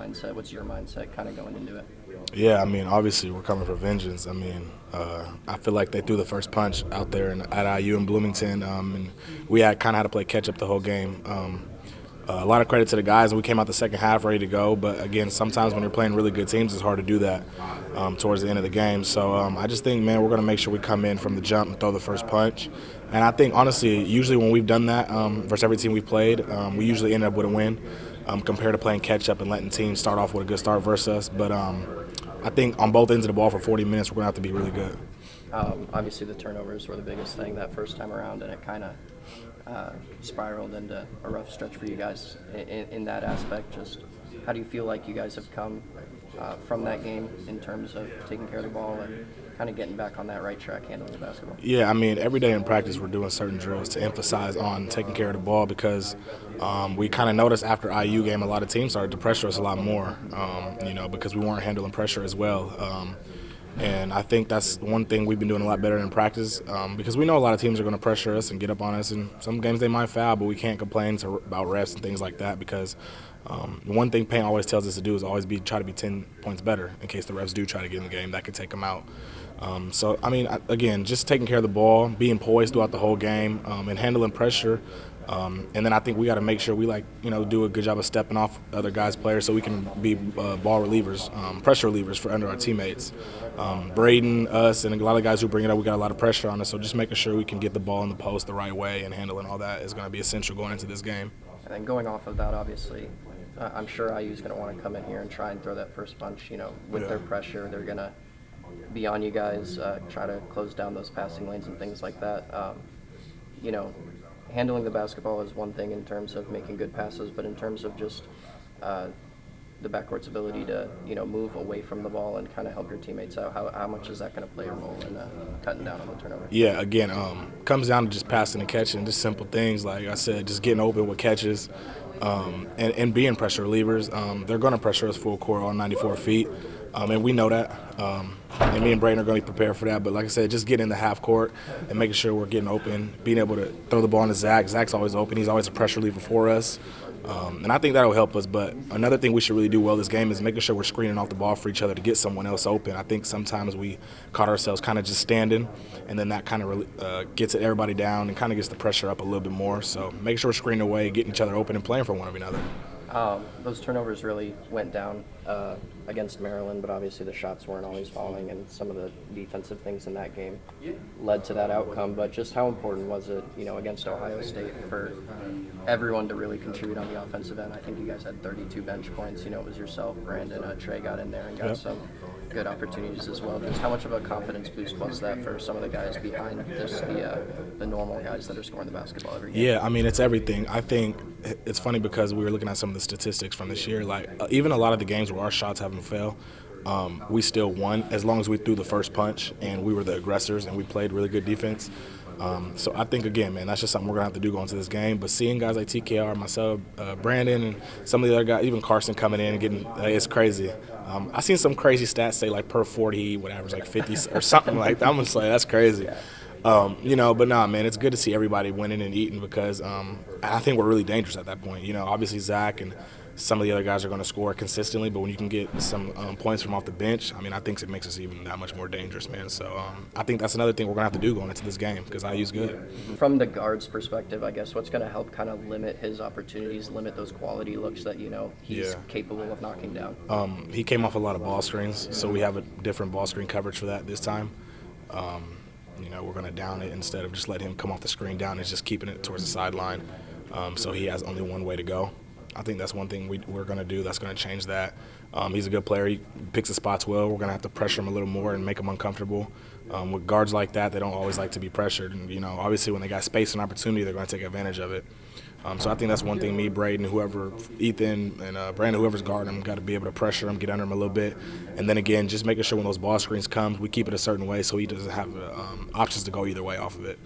mindset? What's your mindset kind of going into it? Yeah, I mean, obviously we're coming for vengeance. I mean, I feel like they threw the first punch out there at IU in Bloomington, and we had kind of had to play catch up the whole game. A lot of credit to the guys. We came out the second half ready to go, but again, sometimes when you're playing really good teams, it's hard to do that towards the end of the game. So I just think, man, we're going to make sure we come in from the jump and throw the first punch. And I think, honestly, usually when we've done that versus every team we've played, we usually end up with a win compared to playing catch up and letting teams start off with a good start versus us. But I think on both ends of the ball for 40 minutes, we're going to have to be really good. Obviously, the turnovers were the biggest thing that first time around, and it kind of spiraled into a rough stretch for you guys in that aspect. Just how do you feel like you guys have come from that game in terms of taking care of the ball and kind of getting back on that right track handling the basketball? Yeah, I mean, every day in practice we're doing certain drills to emphasize on taking care of the ball because we kind of noticed after IU game a lot of teams started to pressure us a lot more, because we weren't handling pressure as well. And I think that's one thing we've been doing a lot better in practice because we know a lot of teams are going to pressure us and get up on us. And some games they might foul, but we can't complain about refs and things like that because the one thing Payne always tells us to do is always try to be 10 points better in case the refs do try to get in the game. That could take them out. So, I mean, again, just taking care of the ball, being poised throughout the whole game, and handling pressure. And then I think we got to make sure we do a good job of stepping off other guys' players so we can be ball relievers, pressure relievers for under our teammates. Braden, us, and a lot of guys who bring it up, we got a lot of pressure on us. So just making sure we can get the ball in the post the right way and handling all that is going to be essential going into this game. And then going off of that, obviously, I'm sure IU's going to want to come in here and try and throw that first punch. With their pressure, they're going to be on you guys, try to close down those passing lanes and things like that. Handling the basketball is one thing in terms of making good passes, but in terms of just the backcourt's ability to, move away from the ball and kind of help your teammates out, how much is that going to play a role in cutting down on the turnover? Yeah, again, comes down to just passing and catching, just simple things. Like I said, just getting open with catches and being pressure relievers. They're going to pressure us full court on 94 feet. And we know that. And me and Braden are going to be prepared for that. But like I said, just getting in the half court and making sure we're getting open, being able to throw the ball into Zach. Zach's always open. He's always a pressure reliever for us. And I think that'll help us. But another thing we should really do well this game is making sure we're screening off the ball for each other to get someone else open. I think sometimes we caught ourselves kind of just standing, and then that kind of gets everybody down and kind of gets the pressure up a little bit more. So making sure we're screening away, getting each other open, and playing for one another. Those turnovers really went down against Maryland, but obviously the shots weren't always falling, and some of the defensive things in that game led to that outcome. But just how important was it, against Ohio State for everyone to really contribute on the offensive end? I think you guys had 32 bench points. It was yourself, Brandon, Trey got in there and got some good opportunities as well. Just how much of a confidence boost was that for some of the guys behind just the normal guys that are scoring the basketball every game? Yeah, I mean, it's everything. I think it's funny because we were looking at some of the statistics from this year. Like, even a lot of the games where our shots haven't failed, we still won as long as we threw the first punch and we were the aggressors and we played really good defense. So I think, again, man, that's just something we're going to have to do going into this game. But seeing guys like TKR, myself, Brandon, and some of the other guys, even Carson coming in and getting it's crazy. I seen some crazy stats say, like, per 40, he would average, like, 50 or something like that. I'm just like, that's crazy. But nah, man, it's good to see everybody winning and eating because I think we're really dangerous at that point. Obviously Zach and some of the other guys are going to score consistently, but when you can get some points from off the bench, I mean, I think it makes us even that much more dangerous, man. So I think that's another thing we're going to have to do going into this game because IU's good. From the guard's perspective, I guess, what's going to help kind of limit his opportunities, limit those quality looks that, he's capable of knocking down? He came off a lot of ball screens, so we have a different ball screen coverage for that this time. We're going to down it instead of just let him come off the screen down. It's just keeping it towards the sideline. So he has only one way to go. I think that's one thing we're going to do that's going to change that. He's a good player. He picks the spots well. We're going to have to pressure him a little more and make him uncomfortable. With guards like that, they don't always like to be pressured. And, obviously when they got space and opportunity, they're going to take advantage of it. So I think that's one thing me, Braden, whoever, Ethan, and Brandon, whoever's guarding him, got to be able to pressure him, get under him a little bit. And then, again, just making sure when those ball screens come, we keep it a certain way so he doesn't have options to go either way off of it.